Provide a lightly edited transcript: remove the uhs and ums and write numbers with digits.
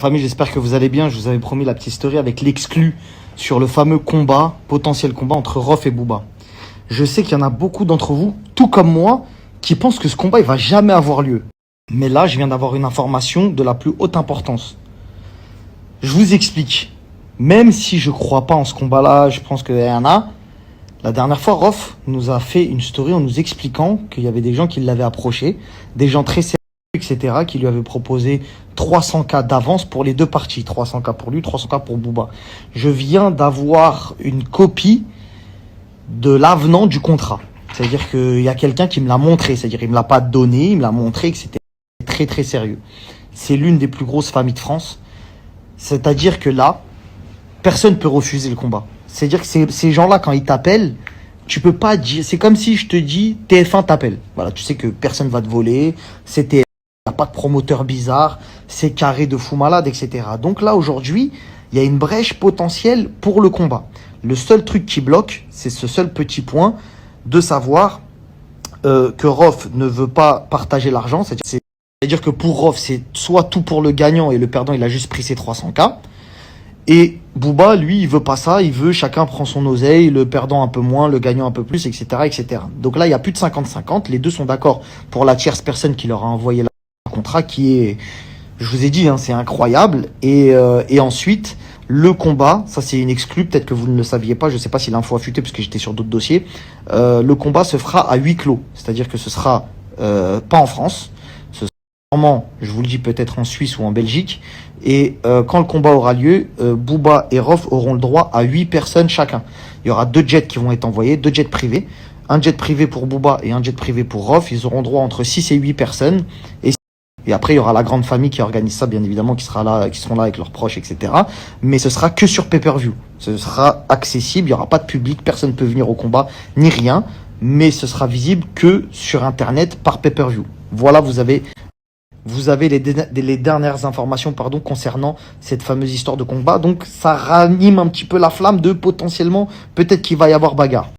Famille, j'espère que vous allez bien. Je vous avais promis la petite story avec l'exclu sur le fameux combat, potentiel combat entre Rof et Booba. Je sais qu'il y en a beaucoup d'entre vous, tout comme moi, qui pensent que ce combat il va jamais avoir lieu. Mais là, je viens d'avoir une information de la plus haute importance. Je vous explique. Même si je crois pas en ce combat-là, je pense qu'il y en a. La dernière fois, Rof nous a fait une story en nous expliquant qu'il y avait des gens qui l'avaient approché, des gens très sérieux, etc., qui lui avaient proposé 300K d'avance pour les deux parties. 300K pour lui, 300K pour Booba. Je viens d'avoir une copie de l'avenant du contrat. C'est-à-dire qu'il y a quelqu'un qui me l'a montré. C'est-à-dire qu'il me l'a pas donné, il me l'a montré que c'était très très sérieux. C'est l'une des plus grosses familles de France. C'est-à-dire que là, personne ne peut refuser le combat. C'est-à-dire que ces gens-là, quand ils t'appellent, tu peux pas dire... C'est comme si je te dis, TF1 t'appelle. Voilà, tu sais que personne va te voler, c'est TF1, il n'y a pas de promoteur bizarre, c'est carré de fou malade, etc. Donc là, aujourd'hui, il y a une brèche potentielle pour le combat. Le seul truc qui bloque, c'est ce seul petit point de savoir que Rof ne veut pas partager l'argent. C'est-à-dire que pour Rof, c'est soit tout pour le gagnant et le perdant, il a juste pris ses 300K. Et Booba, lui, il veut pas ça, il veut chacun prend son oseille, le perdant un peu moins, le gagnant un peu plus, etc., etc. Donc là, il y a plus de 50-50, les deux sont d'accord pour la tierce personne qui leur a envoyé le contrat, qui est, je vous ai dit, hein, c'est incroyable. Et ensuite, le combat, ça c'est une exclue, peut-être que vous ne le saviez pas, je sais pas si l'info a fuité parce que j'étais sur d'autres dossiers, le combat se fera à huis clos, c'est-à-dire que ce sera pas en France, je vous le dis, peut-être en Suisse ou en Belgique. Et quand le combat aura lieu, Booba et Rof auront le droit à 8 personnes chacun. Il y aura 2 jets qui vont être envoyés, 2 jets privés. Un jet privé pour Booba et un jet privé pour Rof. Ils auront droit entre 6 et 8 personnes. Et après, il y aura la grande famille qui organise ça, bien évidemment, qui seront là avec leurs proches, etc. Mais ce sera que sur pay-per-view. Ce sera accessible, il n'y aura pas de public, personne ne peut venir au combat, ni rien. Mais ce sera visible que sur Internet par pay-per-view. Voilà, vous avez les dernières informations concernant cette fameuse histoire de combat. Donc ça ranime un petit peu la flamme de potentiellement, peut-être qu'il va y avoir bagarre.